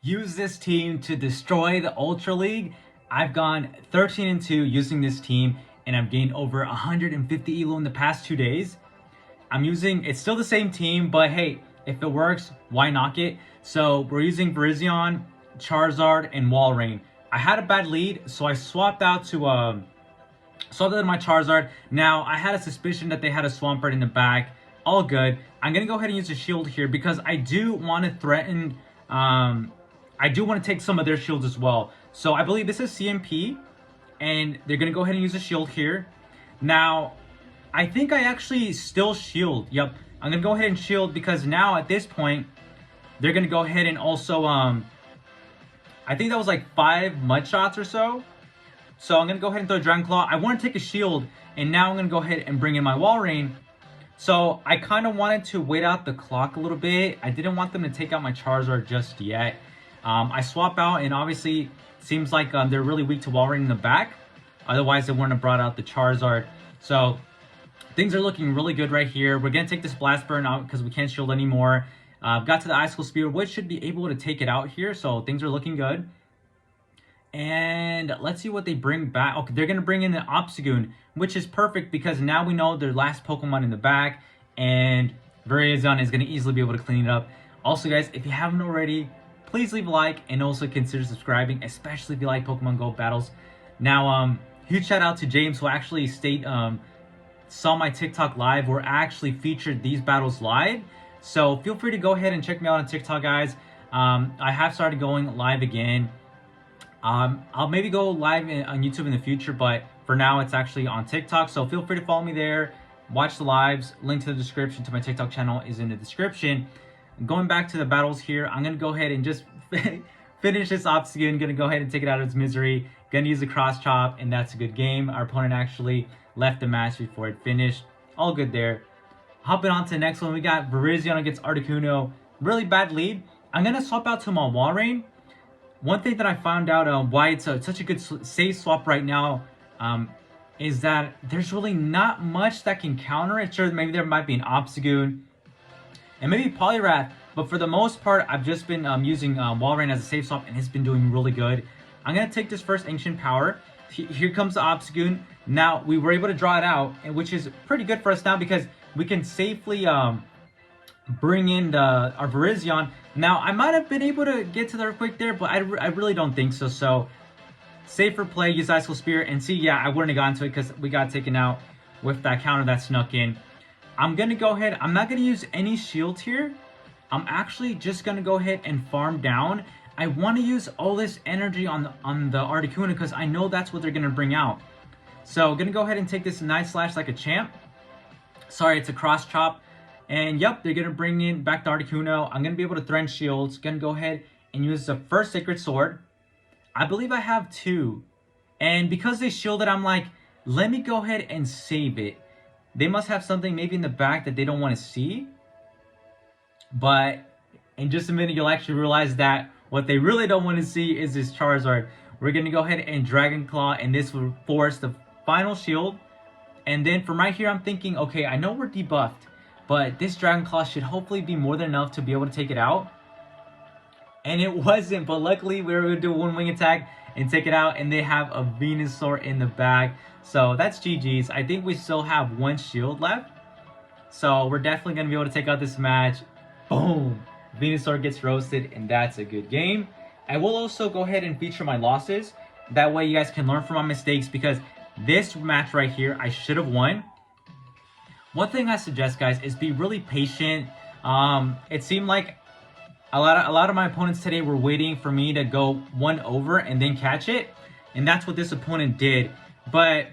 use this team to destroy the Ultra League. I've gone 13-2 using this team, and I've gained over 150 ELO in the past 2 days. It's still the same team, but hey, if it works, why knock it? So we're using VIRIZION, Charizard, and Walrein. I had a bad lead, so I swapped out to my Charizard. Now, I had a suspicion that they had a Swampert in the back. All good. I'm going to go ahead and use a shield here because I do want to threaten... I do want to take some of their shields as well. So I believe this is CMP, and they're going to go ahead and use a shield here. Now, I think I actually still shield. Yep, I'm going to go ahead and shield because now at this point, they're going to go ahead and also... I think that was like 5 mud shots or so. So I'm going to go ahead and throw Dragon Claw. I want to take a shield, and now I'm going to go ahead and bring in my Walrein. So I kind of wanted to wait out the clock a little bit. I didn't want them to take out my Charizard just yet. I swap out, and obviously seems like they're really weak to Walrein in the back. Otherwise, they wouldn't have brought out the Charizard. So things are looking really good right here. We're going to take this Blast Burn out because we can't shield anymore. Got to the Icicle Spear, which should be able to take it out here. So things are looking good. And let's see what they bring back. Okay, they're going to bring in the Obstagoon, which is perfect because now we know their last Pokemon in the back. And VIRIZION is going to easily be able to clean it up. Also, guys, if you haven't already, please leave a like and also consider subscribing, especially if you like Pokemon Go battles. Now, huge shout out to James, who actually saw my TikTok live where I actually featured these battles live. So feel free to go ahead and check me out on TikTok, guys. I have started going live again. I'll maybe go live on YouTube in the future, but for now it's actually on TikTok. So feel free to follow me there, watch the lives. Link to the description to my TikTok channel is in the description. Going back to the battles here, I'm going to go ahead and just finish this Obstagoon. Going to go ahead and take it out of its misery. Going to use the Cross Chop, and that's a good game. Our opponent actually left the match before it finished. All good there. Hopping on to the next one, we got VIRIZION against Articuno. Really bad lead. I'm going to swap out to my Walrein. One thing that I found out why it's such a good save swap right now is that there's really not much that can counter it. Sure, maybe there might be an Obstagoon and maybe Poliwrath, but for the most part, I've just been using Walrein as a save swap, and it's been doing really good. I'm going to take this first Ancient Power. Here comes the Obstagoon. Now, we were able to draw it out, which is pretty good for us now because we can safely bring in our VIRIZION. Now, I might have been able to get to the Earthquake there, but I really don't think so. So, safer play, use Icicle Spear, and see, yeah, I wouldn't have gotten to it because we got taken out with that counter that snuck in. I'm going to go ahead. I'm not going to use any shields here. I'm actually just going to go ahead and farm down. I want to use all this energy on the Articuno because I know that's what they're going to bring out. So, I'm going to go ahead and take this Night Slash like a champ. Sorry, it's a Cross Chop. And yep, they're going to bring in back the Articuno. I'm going to be able to threaten shields. Going to go ahead and use the first Sacred Sword. I believe I have 2. And because they shielded, I'm like, let me go ahead and save it. They must have something maybe in the back that they don't want to see. But in just a minute, you'll actually realize that what they really don't want to see is this Charizard. We're going to go ahead and Dragon Claw, and this will force the final shield. And then from right here, I'm thinking, okay, I know we're debuffed, but this Dragon Claw should hopefully be more than enough to be able to take it out. And it wasn't, but luckily we were able to do a one-wing attack and take it out, and they have a Venusaur in the back. So that's GG's. I think we still have 1 shield left. So we're definitely going to be able to take out this match. Boom! Venusaur gets roasted, and that's a good game. I will also go ahead and feature my losses. That way you guys can learn from my mistakes, because this match right here, I should have won. One thing I suggest, guys, is be really patient. It seemed like a lot of my opponents today were waiting for me to go 1 over and then catch it. And that's what this opponent did. But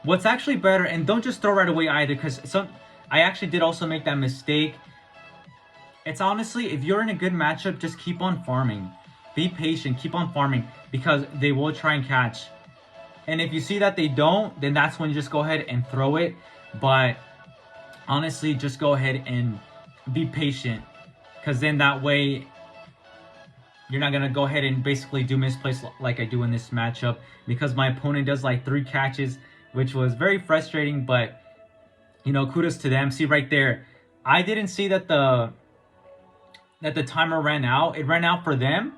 what's actually better, and don't just throw right away either, because I actually did also make that mistake. It's honestly, if you're in a good matchup, just keep on farming. Be patient, keep on farming, because they will try and catch. And if you see that they don't, then that's when you just go ahead and throw it. But honestly, just go ahead and be patient, because then that way you're not going to go ahead and basically do misplace like I do in this matchup, because my opponent does like 3 catches, which was very frustrating. But you know, kudos to them. See right there, I didn't see that the timer ran out. It ran out for them,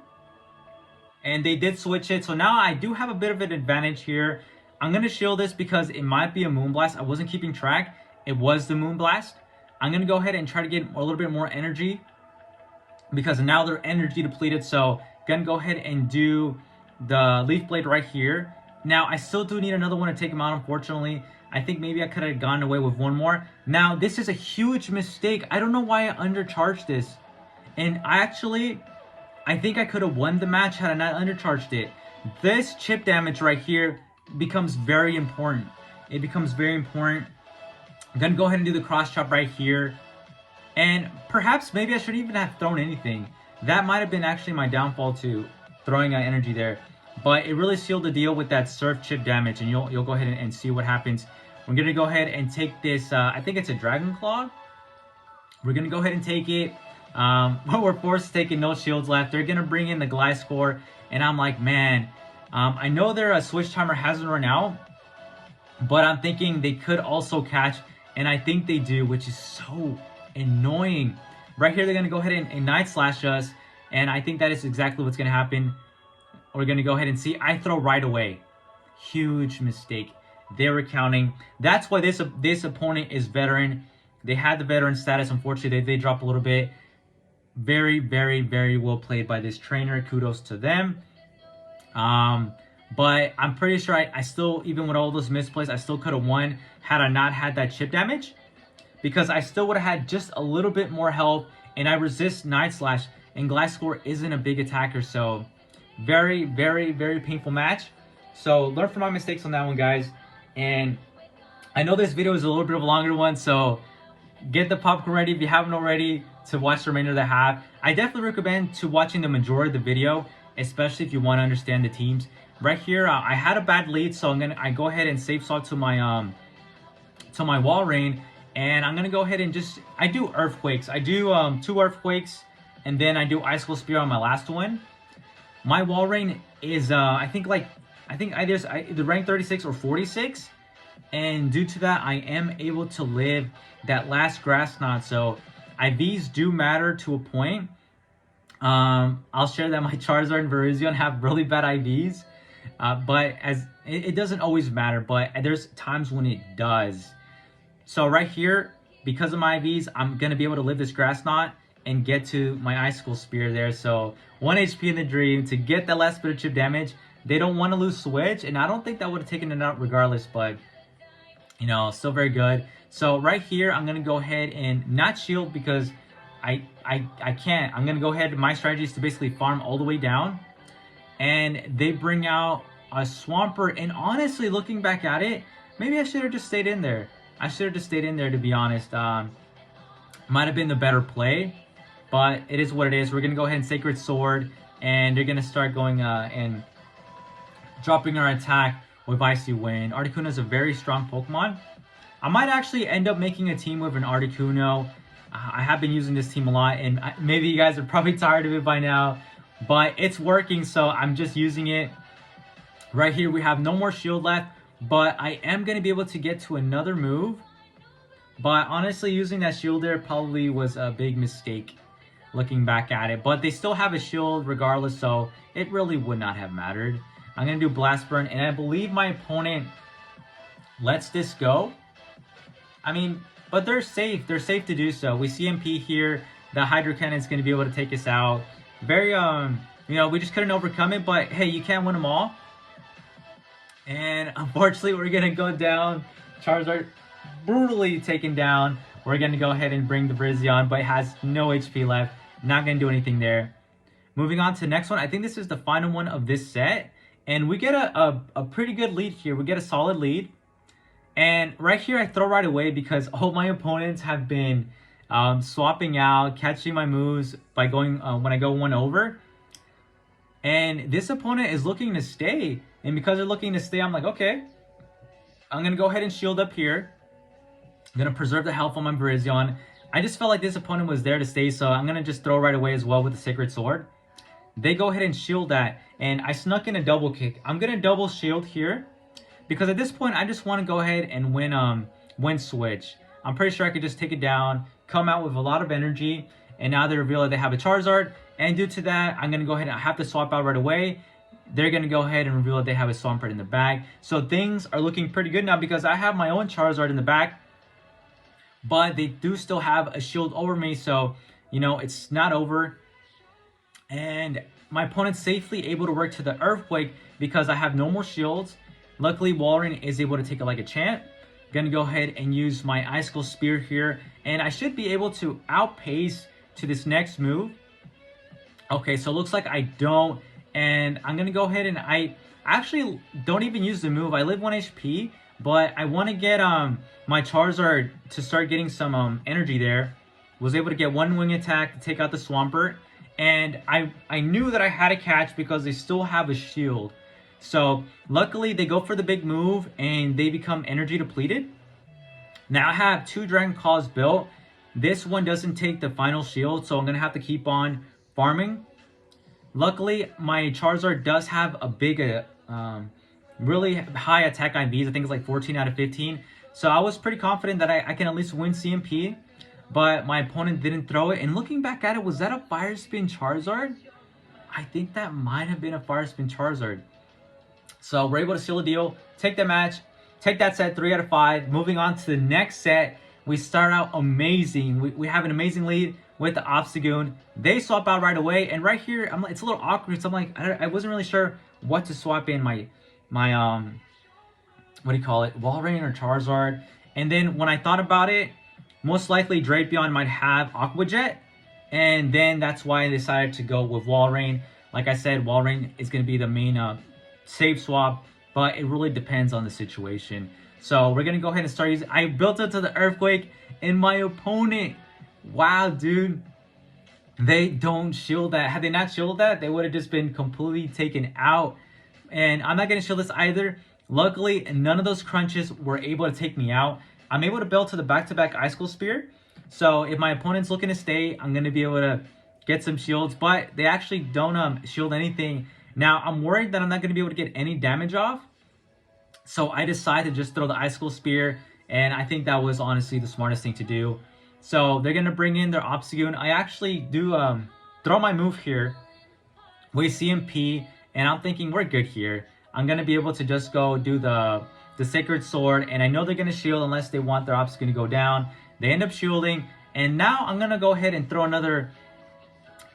And they did switch it. So now I do have a bit of an advantage here. I'm going to shield this because it might be a Moonblast. I wasn't keeping track. It was the Moonblast. I'm going to go ahead and try to get a little bit more energy because now they're energy depleted. So going to go ahead and do the Leaf Blade right here. Now, I still do need another one to take him out, unfortunately. I think maybe I could have gone away with one more. Now, this is a huge mistake. I don't know why I undercharged this. And I think I could have won the match had I not undercharged it. This chip damage right here becomes very important. It becomes very important. I'm going to go ahead and do the cross chop right here. And perhaps maybe I shouldn't even have thrown anything. That might have been actually my downfall too, throwing energy there. But it really sealed the deal with that surf chip damage, and you'll go ahead and see what happens. We're going to go ahead and take this, I think it's a Dragon Claw. We're going to go ahead and take it. We're forced to take it, no shields left. They're going to bring in the Gliscor, and I'm like, man, I know their switch timer hasn't run out, but I'm thinking they could also catch, and I think they do, which is so annoying. Right here, they're going to go ahead and Night Slash us, and I think that is exactly what's going to happen. We're going to go ahead and see. I throw right away. Huge mistake. They were counting. That's why this opponent is veteran. They had the veteran status. Unfortunately, they dropped a little bit. Very, very, very well played by this trainer. Kudos to them. But I'm pretty sure I still, even with all those misplays, I still could have won had I not had that chip damage. Because I still would have had just a little bit more health. And I resist Night Slash. And Gliscor isn't a big attacker. So very, very, very painful match. So learn from my mistakes on that one, guys. And I know this video is a little bit of a longer one. So get the popcorn ready if you haven't already to watch the remainder of the half. I definitely recommend to watching the majority of the video, especially if you want to understand the teams. Right here, I had a bad lead, so I go ahead and safe swap to my wall rain, and I'm gonna go ahead and I do earthquakes. I do 2 earthquakes, and then I do icicle spear on my last one. My wall rain is I think either rank 36 or 46, and due to that, I am able to live that last grass knot. So IVs do matter to a point. I'll share that my Charizard and Virizion have really bad IVs, but it doesn't always matter, but there's times when it does. So right here, because of my IVs, I'm gonna be able to live this grass knot and get to my icicle spear there. So 1 HP in the dream to get that last bit of chip damage. They don't want to lose switch, and I don't think that would have taken it out regardless, but you know, still very good. So right here, I'm gonna go ahead and not shield because I can't. I'm gonna go ahead. My strategy is to basically farm all the way down, and they bring out a Swampert. And honestly, looking back at it, maybe I should have just stayed in there. I should have just stayed in there, to be honest. Might have been the better play, but it is what it is. We're gonna go ahead and Sacred Sword, and they're gonna start going and dropping our attack with Icy Wind. Articuno is a very strong Pokemon. I might actually end up making a team with an Articuno. I have been using this team a lot, and maybe you guys are probably tired of it by now, but it's working, so I'm just using it. Right here, we have no more shield left, but I am going to be able to get to another move. But honestly, using that shield there probably was a big mistake looking back at it. But they still have a shield regardless, so it really would not have mattered. I'm going to do Blast Burn, and I believe my opponent lets this go. I mean, but they're safe. They're safe to do so. We CMP here. The Hydro Cannon is going to be able to take us out. Very, you know, we just couldn't overcome it, but hey, you can't win them all. And unfortunately, we're going to go down. Charizard brutally taken down. We're going to go ahead and bring the Virizion, but it has no HP left. Not going to do anything there. Moving on to the next one. I think this is the final one of this set. And we get a pretty good lead here. We get a solid lead. And right here, I throw right away because all my opponents have been swapping out, catching my moves by going when I go 1 over. And this opponent is looking to stay. And because they're looking to stay, I'm like, okay. I'm going to go ahead and shield up here. I'm going to preserve the health on my Virizion. I just felt like this opponent was there to stay, so I'm going to just throw right away as well with the Sacred Sword. They go ahead and shield that, and I snuck in a double kick. I'm going to double shield here, because at this point, I just want to go ahead and win switch. I'm pretty sure I could just take it down, come out with a lot of energy, and now they reveal that they have a Charizard, And due to that, I'm going to go ahead and have to swap out right away. They're going to go ahead and reveal that they have a Swampert in the bag. So things are looking pretty good now because I have my own Charizard in the back. But they do still have a shield over me. So, you know, it's not over. And my opponent's safely able to work to the Earthquake because I have no more shields. Luckily, Walrein is able to take it like a champ. Gonna go ahead and use my Icicle Spear here. And I should be able to outpace to this next move. Okay, so it looks like I don't. And I'm gonna go ahead and I actually don't even use the move. I live 1 HP, but I want to get my Charizard to start getting some energy there. Was able to get one wing attack to take out the Swampert. And I knew that I had to catch because they still have a shield. So luckily they go for the big move and they become energy depleted. Now I have 2 Dragon Claws built. This one doesn't take the final shield, so I'm going to have to keep on farming. Luckily my Charizard does have a big, really high attack IVs. I think it's like 14 out of 15. So I was pretty confident that I can at least win CMP. But my opponent didn't throw it. And looking back at it, was that a Fire Spin Charizard? I think that might have been a Fire Spin Charizard. So we're able to seal the deal, take the match, take that set 3 out of 5. Moving on to the next set, we start out amazing. We have an amazing lead with the Obstagoon. They swap out right away, and right here, it's a little awkward. So I'm like, I wasn't really sure what to swap in my what do you call it, Walrein or Charizard. And then when I thought about it, most likely Drapion might have Aqua Jet, and then that's why I decided to go with Walrein. Like I said, Walrein is going to be the main save swap, but it really depends on the situation. So we're going to go ahead and start using... I built it to the Earthquake, and my opponent... Wow, dude. They don't shield that. Had they not shielded that, they would have just been completely taken out. And I'm not going to shield this either. Luckily, none of those crunches were able to take me out. I'm able to build to the back-to-back Icicle Spear. So if my opponent's looking to stay, I'm going to be able to get some shields. But they actually don't shield anything. Now, I'm worried that I'm not going to be able to get any damage off. So I decided to just throw the Icicle Spear. And I think that was honestly the smartest thing to do. So they're going to bring in their Obstagoon. I actually do throw my move here. We CMP. And I'm thinking we're good here. I'm going to be able to just go do the Sacred Sword, and I know they're going to shield unless they want their Obstagoon to go down. They end up shielding, and now I'm going to go ahead and throw another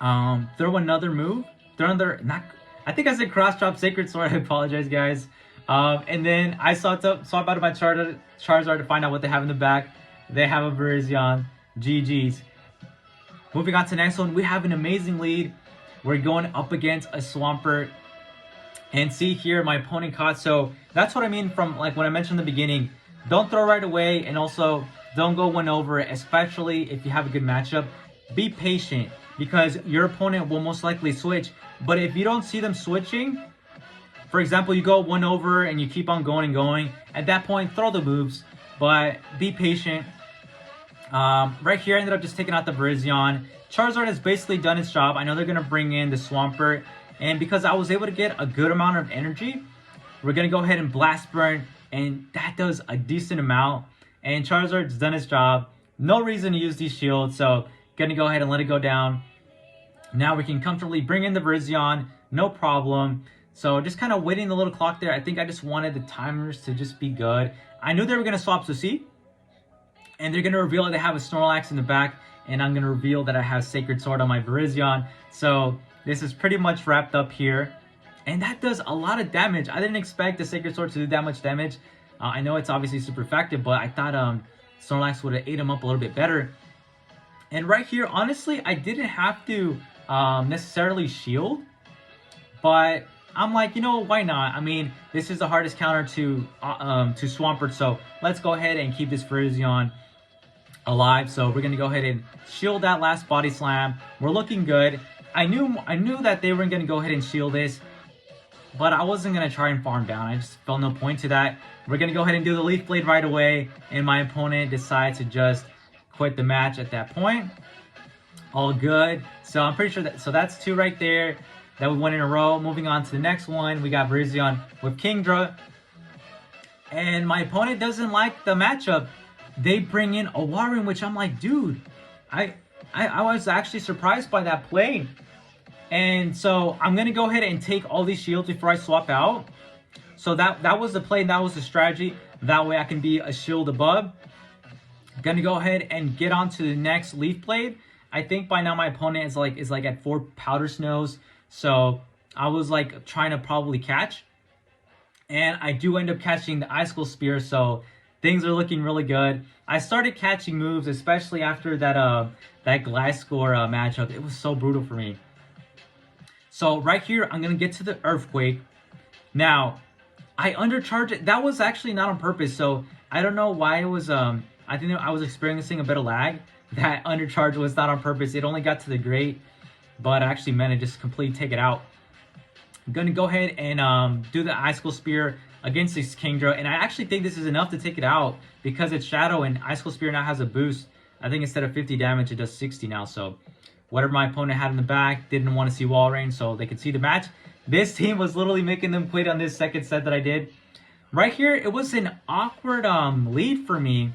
move. I think I said cross drop Sacred Sword. I apologize, guys. And then I swap out of my Charizard to find out what they have in the back. They have a Virizion. GG's. Moving on to the next one, we have an amazing lead. We're going up against a Swampert. And see here, my opponent caught. So that's what I mean from like when I mentioned in the beginning. Don't throw right away, and also don't go one over, especially if you have a good matchup. Be patient because your opponent will most likely switch. But if you don't see them switching, for example, you go one over and you keep on going and going, at that point, throw the moves. But be patient. Right here, I ended up just taking out the Virizion. Charizard has basically done its job. I know they're going to bring in the Swampert. And because I was able to get a good amount of energy, we're going to go ahead and Blast Burn. And that does a decent amount. And Charizard's done its job. No reason to use these shields. So, going to go ahead and let it go down. Now we can comfortably bring in the Virizion. No problem. So, just kind of waiting the little clock there. I think I just wanted the timers to just be good. I knew they were going to swap Susi. And they're going to reveal that they have a Snorlax in the back. And I'm going to reveal that I have Sacred Sword on my Virizion. So, this is pretty much wrapped up here. And that does a lot of damage. I didn't expect the Sacred Sword to do that much damage. I know it's obviously super effective, but I thought Snorlax would have ate him up a little bit better. And right here, honestly, I didn't have to necessarily shield. But I'm like, you know, why not? I mean, this is the hardest counter to Swampert. So let's go ahead and keep this Virizion alive. So we're going to go ahead and shield that last Body Slam. We're looking good. I knew that they weren't going to go ahead and shield this, but I wasn't going to try and farm down. I just felt no point to that. We're going to go ahead and do the Leaf Blade right away, and my opponent decides to just quit the match at that point. All good. So I'm pretty sure so that's 2 right there that we won in a row. Moving on to the next one, we got Virizion with Kingdra. And my opponent doesn't like the matchup. They bring in a Walrein, which I'm like, dude, I was actually surprised by that play. And so I'm going to go ahead and take all these shields before I swap out. So that was the play, and that was the strategy. That way I can be a shield above. Gonna go ahead and get on to the next Leaf Blade. I think by now my opponent is like at 4 Powder Snows. So I was like trying to probably catch. And I do end up catching the Icicle Spear, so things are looking really good. I started catching moves, especially after that Gliscor matchup. It was so brutal for me. So right here, I'm gonna get to the Earthquake. Now, I undercharged it. That was actually not on purpose, so I don't know why it was. I think I was experiencing a bit of lag. That undercharge was not on purpose. It only got to the Great, but I actually meant to just completely take it out. I'm gonna go ahead and do the Icicle Spear against this Kingdra, and I actually think this is enough to take it out because it's Shadow and Icicle Spear now has a boost. I think instead of 50 damage, it does 60 now. So whatever my opponent had in the back, didn't want to see wall range, so they could see the match. This team was literally making them quit on this second set that I did. Right here, it was an awkward lead for me.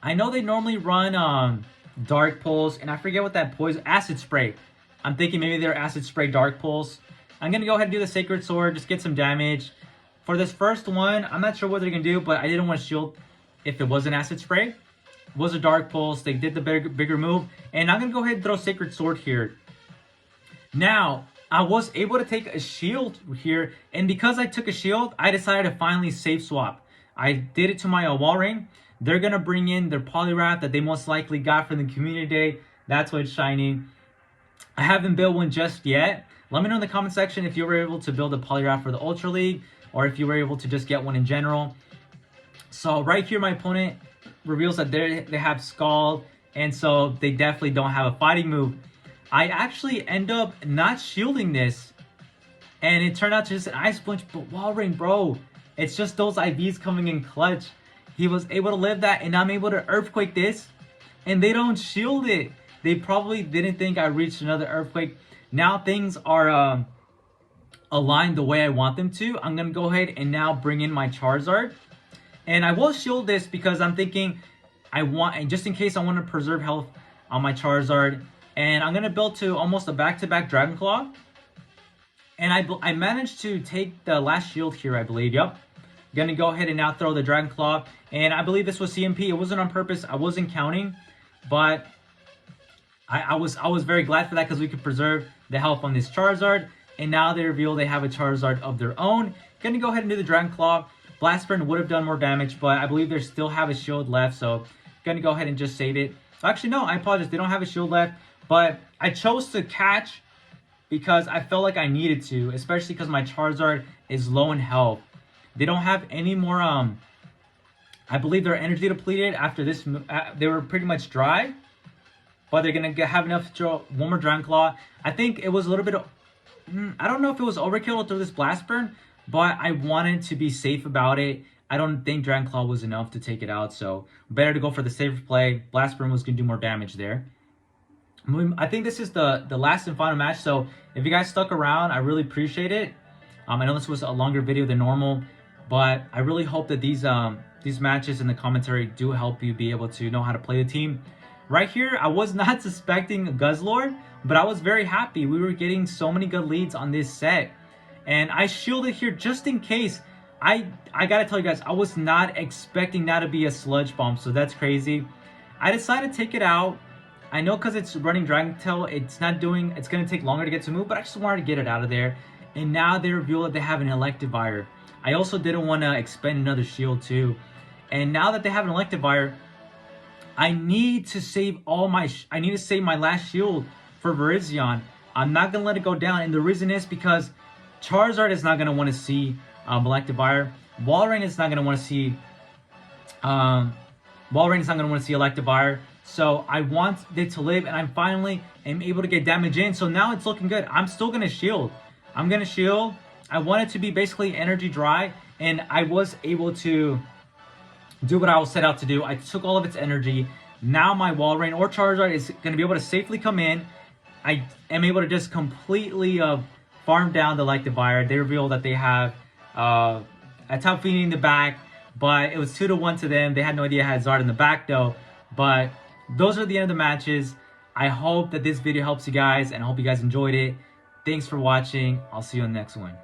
I know they normally run Dark Pulse, and I forget what that poison... Acid Spray. I'm thinking maybe they're Acid Spray Dark Pulse. I'm going to go ahead and do the Sacred Sword, just get some damage. For this first one, I'm not sure what they're going to do, but I didn't want to shield if it was an Acid Spray. It was a Dark Pulse. They did the bigger move. And I'm going to go ahead and throw Sacred Sword here. Now, I was able to take a shield here. And because I took a shield, I decided to finally safe swap. I did it to my wall ring. They're going to bring in their Poliwrath that they most likely got from the community day. That's why it's shiny. I haven't built one just yet. Let me know in the comment section if you were able to build a Poliwrath for the Ultra League, or if you were able to just get one in general. So right here, my opponent reveals that they have Scald, and so they definitely don't have a fighting move. I actually end up not shielding this, and it turned out to just an Ice Punch, but Wall Ring, bro, it's just those IVs coming in clutch. He was able to live that, and I'm able to Earthquake this, and they don't shield it. They probably didn't think I reached another Earthquake. Now things are aligned the way I want them to. I'm going to go ahead and now bring in my Charizard. And I will shield this because I'm thinking and just in case I want to preserve health on my Charizard. And I'm going to build to almost a back-to-back Dragon Claw. And I managed to take the last shield here, I believe. Yep. Going to go ahead and now throw the Dragon Claw. And I believe this was CMP. It wasn't on purpose. I wasn't counting. But I was very glad for that because we could preserve the health on this Charizard. And now they reveal they have a Charizard of their own. Going to go ahead and do the Dragon Claw. Blast Burn would have done more damage, but I believe they still have a shield left. So going to go ahead and just save it. Actually, no, I apologize. They don't have a shield left. But I chose to catch because I felt like I needed to, especially because my Charizard is low in health. They don't have any more, I believe they're energy depleted after this. They were pretty much dry. But they're going to have enough to throw one more Dragon Claw. I think it was a little bit of... I don't know if it was overkill to throw this Blast Burn, but I wanted to be safe about it. I don't think Dragon Claw was enough to take it out, so better to go for the safer play. Blast Burn was going to do more damage there. I think this is the last and final match, so if you guys stuck around, I really appreciate it. I know this was a longer video than normal, but I really hope that these matches and the commentary do help you be able to know how to play the team. Right here, I was not suspecting Guzzlord, but I was very happy. We were getting so many good leads on this set. And I shielded here just in case. I gotta tell you guys, I was not expecting that to be a Sludge Bomb, so that's crazy. I decided to take it out. I know because it's running Dragon Tail, it's gonna take longer to get to move, but I just wanted to get it out of there. And now they reveal that they have an Electivire. I also didn't want to expend another shield too. And now that they have an Electivire, I need to save my last shield for Virizion. I'm not gonna let it go down, and the reason is because Charizard is not gonna want to see Electivire. Walrein is not gonna want to see Electivire. So I want it to live, and I finally am able to get damage in. So now it's looking good. I'm still gonna shield. I'm gonna shield. I want it to be basically energy dry, and I was able to do what I was set out to do. I took all of its energy. Now my Walrein or Charizard is going to be able to safely come in. I am able to just completely farm down the Electivire. They reveal that they have a Top Fiend in the back, but it was 2-1 to them. They had no idea I had Zard in the back though. But those are the end of the matches. I hope that this video helps you guys, and I hope you guys enjoyed it. Thanks for watching. I'll see you on the next one.